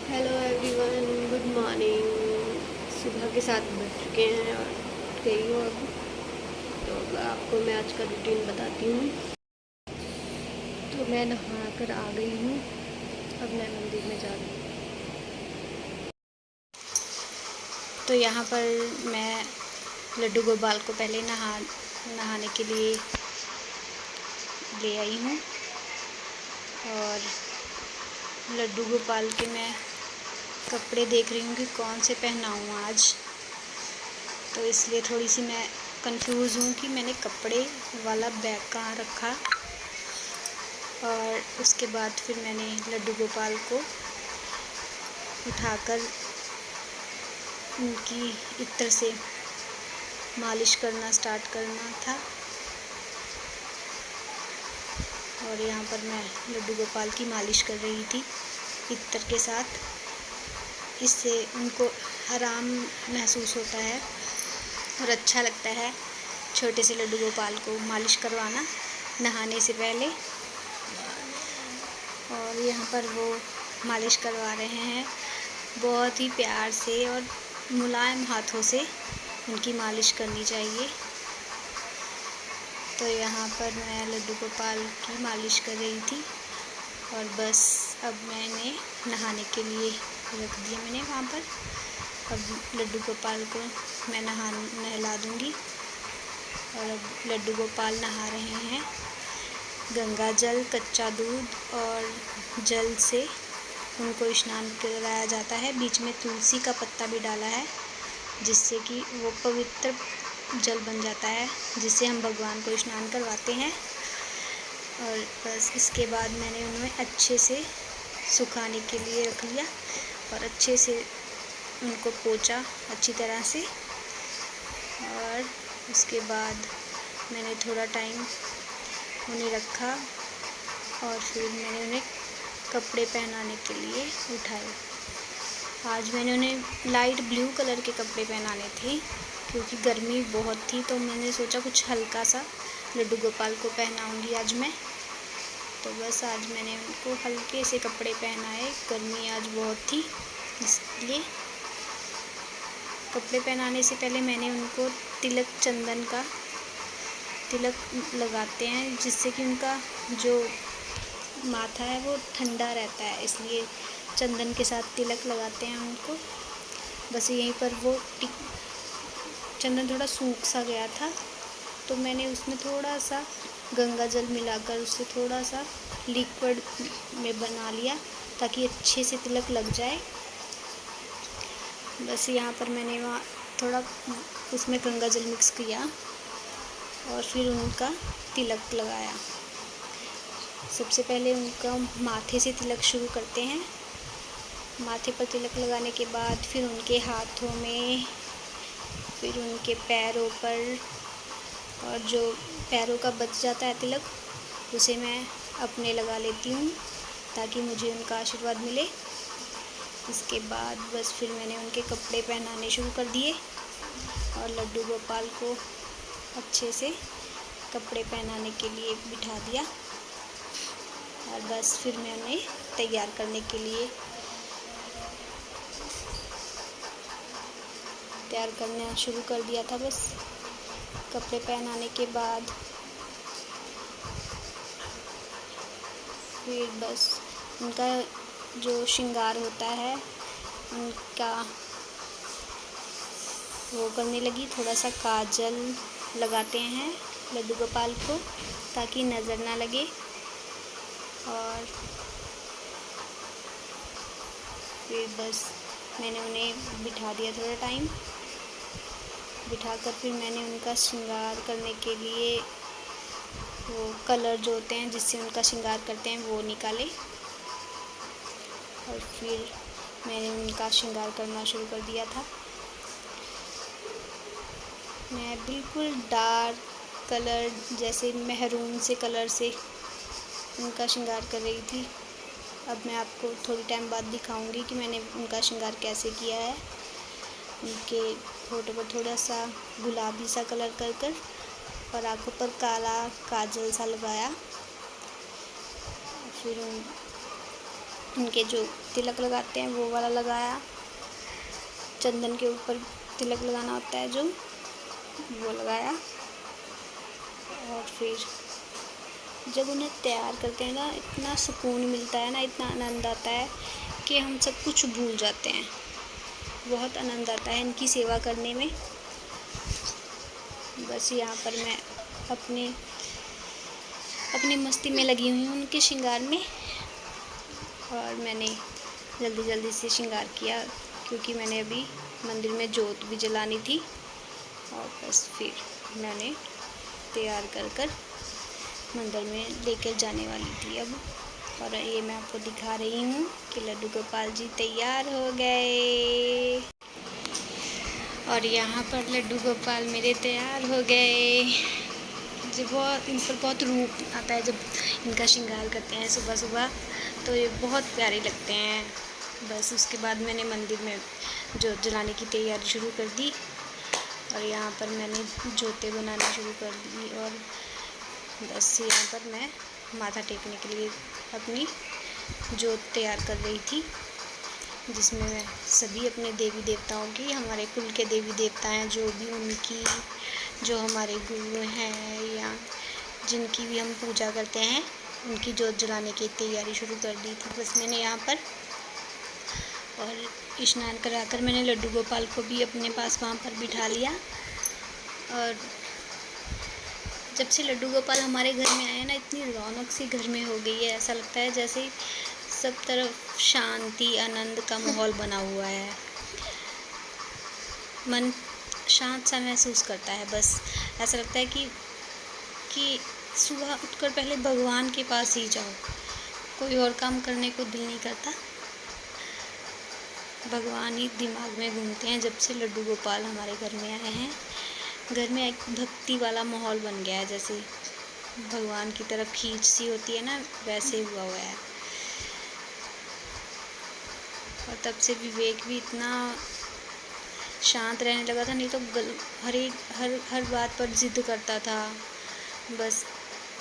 Hello everyone, good morning. सुबह के 7 बज चुके हैं और गई हूँ अब। तो अब आपको मैं आज का रूटीन बताती हूँ। तो मैं नहा कर आ गई हूँ। अब मैं मंदिर में जा रही हूँ। तो यहाँ पर मैं लड्डू गोपाल को पहले नहाने के लिए ले आई हूँ। और लड्डू गोपाल के मैं कपड़े देख रही हूँ कि कौन से पहनाऊँ आज। तो इसलिए थोड़ी सी मैं कंफ्यूज हूँ कि मैंने कपड़े वाला बैग कहाँ रखा। और उसके बाद फिर मैंने लड्डू गोपाल को उठाकर उनकी इत्र से मालिश करना स्टार्ट करना था। और यहाँ पर मैं लड्डू गोपाल की मालिश कर रही थी इत्र के साथ। इससे उनको आराम महसूस होता है और अच्छा लगता है छोटे से लड्डू गोपाल को मालिश करवाना नहाने से पहले। और यहाँ पर वो मालिश करवा रहे हैं। बहुत ही प्यार से और मुलायम हाथों से उनकी मालिश करनी चाहिए। तो यहाँ पर मैं लड्डू गोपाल की मालिश कर रही थी। और बस अब मैंने नहाने के लिए रख दिया मैंने वहाँ पर। अब लड्डू गोपाल को मैं नहला दूँगी। और अब लड्डू गोपाल नहा रहे हैं। गंगा जल, कच्चा दूध और जल से उनको स्नान कराया जाता है। बीच में तुलसी का पत्ता भी डाला है जिससे कि वो पवित्र जल बन जाता है, जिससे हम भगवान को स्नान करवाते हैं। और बस इसके बाद मैंने उन्हें अच्छे से सुखाने के लिए रख लिया और अच्छे से उनको पोंछा अच्छी तरह से। और उसके बाद मैंने थोड़ा टाइम उन्हें रखा और फिर मैंने उन्हें कपड़े पहनाने के लिए उठाए। आज मैंने उन्हें लाइट ब्लू कलर के कपड़े पहनाने थे क्योंकि गर्मी बहुत थी। तो मैंने सोचा कुछ हल्का सा लड्डू गोपाल को पहनाऊंगी आज मैं। तो बस आज मैंने उनको हल्के से कपड़े पहनाए। गर्मी आज बहुत थी इसलिए। कपड़े पहनाने से पहले मैंने उनको तिलक चंदन का तिलक लगाते हैं जिससे कि उनका जो माथा है वो ठंडा रहता है, इसलिए चंदन के साथ तिलक लगाते हैं उनको। बस यहीं पर वो चंदन थोड़ा सूख सा गया था तो मैंने उसमें थोड़ा सा गंगा जल मिलाकर उससे थोड़ा सा लिक्विड में बना लिया ताकि अच्छे से तिलक लग जाए। बस यहाँ पर मैंने वहाँ थोड़ा उसमें गंगा जल मिक्स किया और फिर उनका तिलक लगाया। सबसे पहले उनका माथे से तिलक शुरू करते हैं। माथे पर तिलक लगाने के बाद फिर उनके हाथों में, फिर उनके पैरों पर, और जो पैरों का बच जाता है तिलक उसे मैं अपने लगा लेती हूँ ताकि मुझे उनका आशीर्वाद मिले। इसके बाद बस फिर मैंने उनके कपड़े पहनाने शुरू कर दिए और लड्डू गोपाल को अच्छे से कपड़े पहनाने के लिए बिठा दिया। और बस फिर मैं उन्हें तैयार करने के लिए तैयार करना शुरू कर दिया था। बस कपड़े पहनाने के बाद फिर बस उनका जो श्रृंगार होता है उनका वो करने लगी। थोड़ा सा काजल लगाते हैं लड्डू गोपाल को ताकि नज़र ना लगे। और फिर बस मैंने उन्हें बिठा दिया थोड़ा टाइम। बिठाकर फिर मैंने उनका श्रृंगार करने के लिए वो कलर जो होते हैं जिससे उनका श्रृंगार करते हैं वो निकाले। और फिर मैंने उनका श्रृंगार करना शुरू कर दिया था। मैं बिल्कुल डार्क कलर जैसे मेहरून से कलर से उनका श्रृंगार कर रही थी। अब मैं आपको थोड़ी टाइम बाद दिखाऊंगी कि मैंने उनका श्रृंगार कैसे किया है। उनके होठों पर थोड़ा सा गुलाबी सा कलर कर और आँखों पर काला काजल सा लगाया। फिर उनके जो तिलक लगाते हैं वो वाला लगाया, चंदन के ऊपर तिलक लगाना होता है जो, वो लगाया। और फिर जब उन्हें तैयार करते हैं ना, इतना सुकून मिलता है ना, इतना आनंद आता है कि हम सब कुछ भूल जाते हैं। बहुत आनंद आता है इनकी सेवा करने में। बस यहाँ पर मैं अपनी मस्ती में लगी हुई हूँ उनके श्रृंगार में। और मैंने जल्दी जल्दी से श्रृंगार किया क्योंकि मैंने अभी मंदिर में जोत भी जलानी थी। और बस फिर मैंने तैयार कर मंदिर में लेकर जाने वाली थी अब। और ये मैं आपको दिखा रही हूँ कि लड्डू गोपाल जी तैयार हो गए। और यहाँ पर लड्डू गोपाल मेरे तैयार हो गए। जो बहुत इन पर बहुत रूप आता है जब इनका श्रृंगार करते हैं सुबह सुबह, तो ये बहुत प्यारे लगते हैं। बस उसके बाद मैंने मंदिर में जोत जलाने की तैयारी शुरू कर दी। और यहाँ पर मैंने जोतें बनाना शुरू कर दी। और बस यहाँ पर मैं माथा टेकने के लिए अपनी जोत तैयार कर रही थी, जिसमें मैं सभी अपने देवी देवताओं की, हमारे कुल के देवी देवता हैं जो भी, उनकी जो हमारे गुरु हैं या जिनकी भी हम पूजा करते हैं, उनकी जोत जलाने की तैयारी शुरू कर दी थी। बस मैंने यहाँ पर और स्नान कराकर मैंने लड्डू गोपाल को भी अपने पास वहाँ पर बिठा लिया। और जब से लड्डू गोपाल हमारे घर में आए हैं ना, इतनी रौनक सी घर में हो गई है, ऐसा लगता है जैसे सब तरफ शांति आनंद का माहौल बना हुआ है। मन शांत सा महसूस करता है। बस ऐसा लगता है कि सुबह उठकर पहले भगवान के पास ही जाओ, कोई और काम करने को दिल नहीं करता। भगवान ही दिमाग में घूमते हैं जब से लड्डू गोपाल हमारे घर में आए हैं। घर में एक भक्ति वाला माहौल बन गया है, जैसे भगवान की तरफ खींच सी होती है ना, वैसे हुआ है। और तब से विवेक भी इतना शांत रहने लगा था, नहीं तो हर बात पर जिद करता था। बस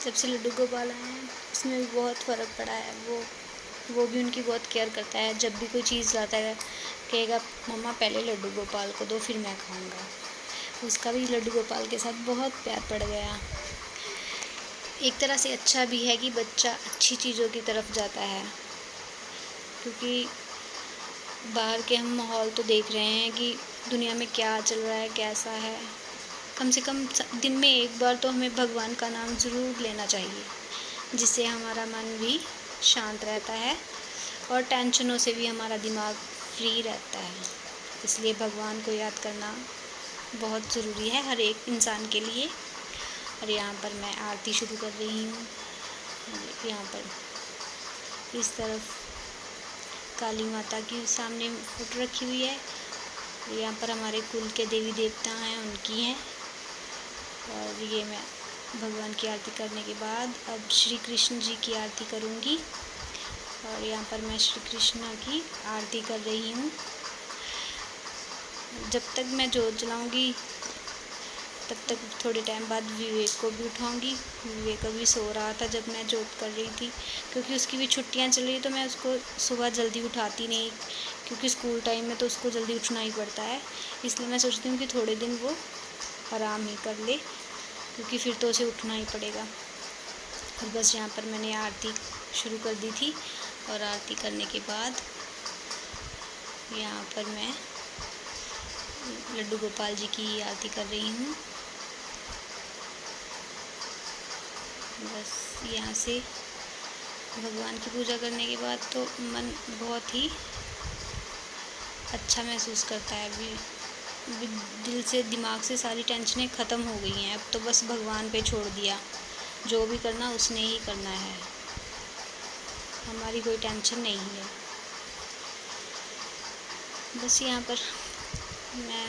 जब से लड्डू गोपाल आए हैं उसमें भी बहुत फ़र्क पड़ा है। वो भी उनकी बहुत केयर करता है। जब भी कोई चीज़ लाता है कहेगा मम्मा पहले लड्डू गोपाल को दो फिर मैं खाऊंगा। उसका भी लड्डू गोपाल के साथ बहुत प्यार पड़ गया। एक तरह से अच्छा भी है कि बच्चा अच्छी चीज़ों की तरफ जाता है, क्योंकि बाहर के हम माहौल तो देख रहे हैं कि दुनिया में क्या चल रहा है, कैसा है। कम से कम दिन में एक बार तो हमें भगवान का नाम ज़रूर लेना चाहिए, जिससे हमारा मन भी शांत रहता है और टेंशनों से भी हमारा दिमाग फ्री रहता है। इसलिए भगवान को याद करना बहुत ज़रूरी है हर एक इंसान के लिए। और यहाँ पर मैं आरती शुरू कर रही हूँ। यहाँ पर इस तरफ काली माता की सामने फोटो रखी हुई है। यहाँ पर हमारे कुल के देवी देवता हैं, उनकी हैं। और ये मैं भगवान की आरती करने के बाद अब श्री कृष्ण जी की आरती करूँगी। और यहाँ पर मैं श्री कृष्ण की आरती कर रही हूँ। जब तक मैं जोत जलाऊँगी तब तक थोड़े टाइम बाद विवेक को भी उठाऊँगी। विवेक अभी सो रहा था जब मैं जोत कर रही थी, क्योंकि उसकी भी छुट्टियाँ चल रही, तो मैं उसको सुबह जल्दी उठाती नहीं, क्योंकि स्कूल टाइम में तो उसको जल्दी उठना ही पड़ता है। इसलिए मैं सोचती हूँ कि थोड़े दिन वो आराम ही कर ले, क्योंकि फिर तो उसे उठना ही पड़ेगा। और बस यहाँ पर मैंने आरती शुरू कर दी थी। और आरती करने के बाद यहाँ पर मैं लड्डू गोपाल जी की आरती कर रही हूँ। बस यहाँ से भगवान की पूजा करने के बाद तो मन बहुत ही अच्छा महसूस करता है। अभी दिल से दिमाग से सारी टेंशनें ख़त्म हो गई हैं। अब तो बस भगवान पे छोड़ दिया, जो भी करना उसने ही करना है, हमारी कोई टेंशन नहीं है। बस यहाँ पर मैं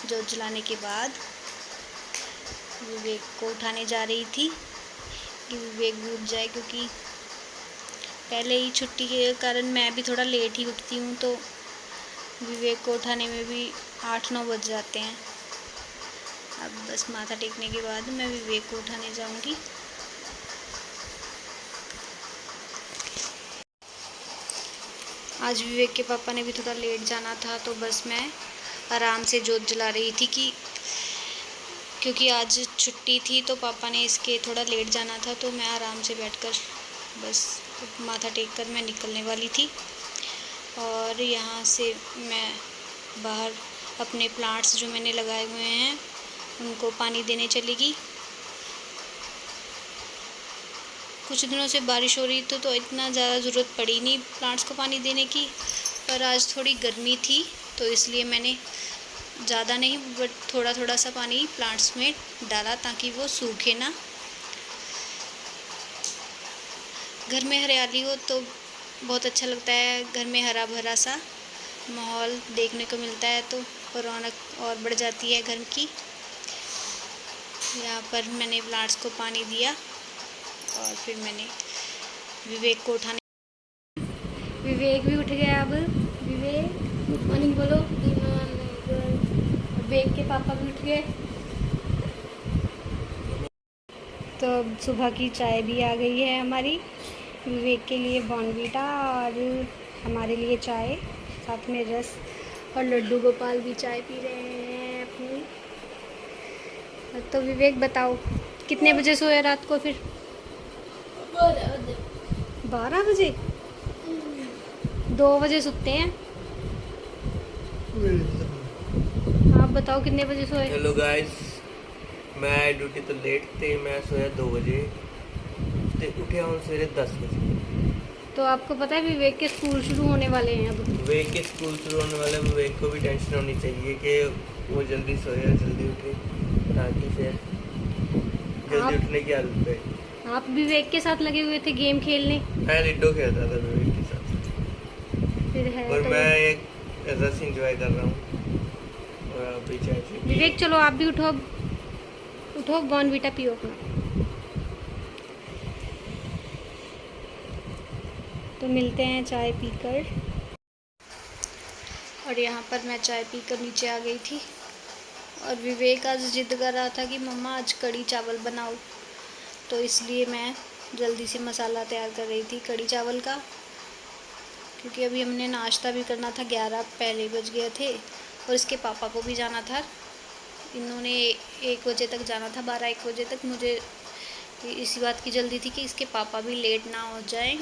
जोत जलाने के बाद विवेक को उठाने जा रही थी कि विवेक भी उठ जाए, क्योंकि पहले ही छुट्टी के कारण मैं भी थोड़ा लेट ही उठती हूँ, तो विवेक को उठाने में भी 8-9 बज जाते हैं। अब बस माथा टेकने के बाद मैं विवेक को उठाने जाऊँगी। आज विवेक के पापा ने भी थोड़ा लेट जाना था, तो बस मैं आराम से जोत जला रही थी क्योंकि आज छुट्टी थी, तो पापा ने इसके थोड़ा लेट जाना था, तो मैं आराम से बैठकर बस माथा टेक कर मैं निकलने वाली थी। और यहाँ से मैं बाहर अपने प्लांट्स जो मैंने लगाए हुए हैं उनको पानी देने चलेगी। कुछ दिनों से बारिश हो रही थी, तो इतना ज़्यादा ज़रूरत पड़ी नहीं प्लांट्स को पानी देने की, पर आज थोड़ी गर्मी थी तो इसलिए मैंने ज़्यादा नहीं बट थोड़ा थोड़ा सा पानी प्लांट्स में डाला ताकि वो सूखे ना। घर में हरियाली हो तो बहुत अच्छा लगता है, घर में हरा भरा सा माहौल देखने को मिलता है तो रौनक और बढ़ जाती है घर की। यहाँ पर मैंने प्लांट्स को पानी दिया और फिर मैंने विवेक को उठाने, विवेक भी उठ गया। अब विवेक गुड मॉर्निंग बोलो। विवेक के पापा भी उठ गए, तो अब सुबह की चाय भी आ गई है हमारी। विवेक के लिए बॉर्नवीटा और हमारे लिए चाय, साथ में रस, और लड्डू गोपाल भी चाय पी रहे हैं अपनी। तो विवेक बताओ कितने बजे सोए रात को फिर? 12 बजे? 2 बजे सोते हैं। आप बताओ कितने बजे सोए? हेलो गाइस, मैं ड्यूटी तो लेट थे, मैं सोया 2 बजे, तो उठे हूँ सवेरे 10 बजे। तो आपको पता है विवेक के स्कूल शुरू होने वाले हैं अब? विवेक के स्कूल शुरू होने वाले, विवेक को भी टेंशन होनी चाहिए कि वो जल्दी सोए और जल्दी उठे, ताकि फिर जल्दी उठने की आदत है। आप विवेक के साथ लगे हुए थे गेम खेलने? मैं लिडो खेलता था विवेक के साथ, फिर है और तो मैं एक रस एंजॉय कर रहा हूँ और आप भी चाय पी। विवेक चलो आप भी उठो, उठो बॉर्नवीटा पियो अपना। तो मिलते हैं चाय पीकर। और यहाँ पर मैं चाय पीकर नीचे आ गई थी और विवेक आज जिद कर रहा था कि मम्मा आज कढ़ी चावल बनाओ, तो इसलिए मैं जल्दी से मसाला तैयार कर रही थी कढ़ी चावल का, क्योंकि अभी हमने नाश्ता भी करना था, 11 पहले बज गए थे और इसके पापा को भी जाना था। इन्होंने 1 बजे तक जाना था, 12-1 बजे तक। मुझे इसी बात की जल्दी थी कि इसके पापा भी लेट ना हो जाएं,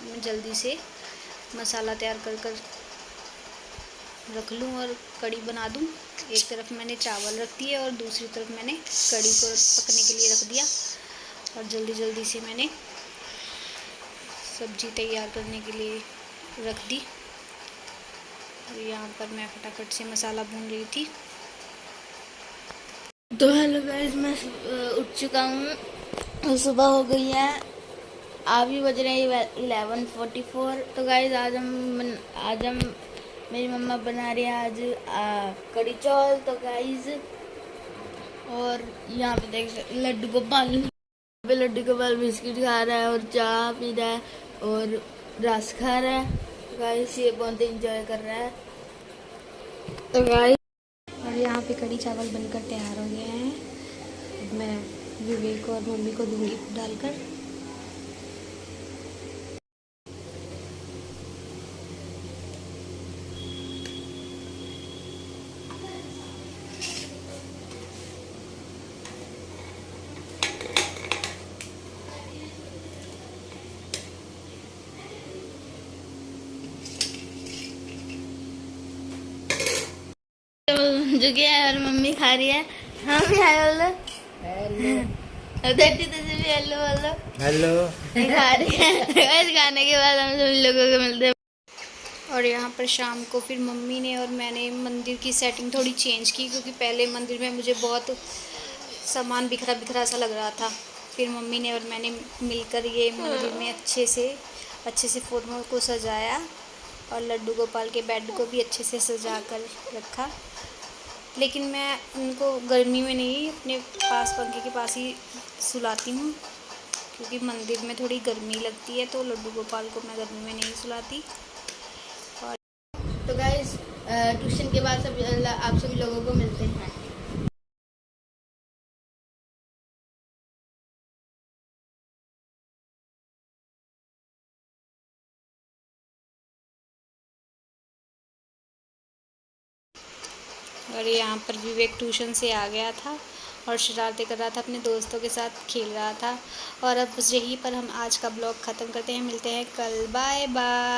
मैं जल्दी से मसाला तैयार कर कर रख लूँ और कढ़ी बना दूँ। एक तरफ मैंने चावल रख दिए और दूसरी तरफ मैंने कढ़ी को पकने के लिए रख दिया, और जल्दी जल्दी से मैंने सब्ज़ी तैयार करने के लिए रख दी। और यहाँ पर मैं फटाफट से मसाला भून रही थी। तो हेलो गाइस, मैं उठ चुका हूँ, सुबह हो गई है, अभी बज रहे हैं 11:44। तो गाइस आज हम मेरी मम्मा बना रही है आज कढ़ी चावल। तो गाइस और यहाँ पे देख सकते लड्डू गोपाल बिस्किट खा रहा है और चाय पी रहा है और रस खा रहा है। तो गाइस ये बहुत इंजॉय कर रहा है। तो गाइस और यहाँ पे कढ़ी चावल बनकर तैयार हो गए हैं। अब मैं विवेक और मम्मी को दूंगी डालकर। जो क्या है और मम्मी खा रही है, हम क्या बोलो हेलो बोलो हेलो खा रही है। खाने के बाद हम सभी लोगों को मिलते हैं। और यहाँ पर शाम को फिर मम्मी ने और मैंने मंदिर की सेटिंग थोड़ी चेंज की, क्योंकि पहले मंदिर में मुझे बहुत सामान बिखरा बिखरा सा लग रहा था। फिर मम्मी ने और मैंने मिलकर ये मंदिर में अच्छे से फोटो को सजाया और लड्डू गोपाल के बेड को भी अच्छे से सजा कर रखा। लेकिन मैं उनको गर्मी में नहीं, अपने पास पंखे के पास ही सुलाती हूँ, क्योंकि मंदिर में थोड़ी गर्मी लगती है, तो लड्डू गोपाल को मैं गर्मी में नहीं सुलाती। तो गाइस ट्यूशन के बाद आप सभी लोगों को मिलते हैं। और यहाँ पर विवेक ट्यूशन से आ गया था और शरारतें कर रहा था, अपने दोस्तों के साथ खेल रहा था। और अब बस यहीं पर हम आज का ब्लॉग ख़त्म करते हैं। मिलते हैं कल, बाय बाय।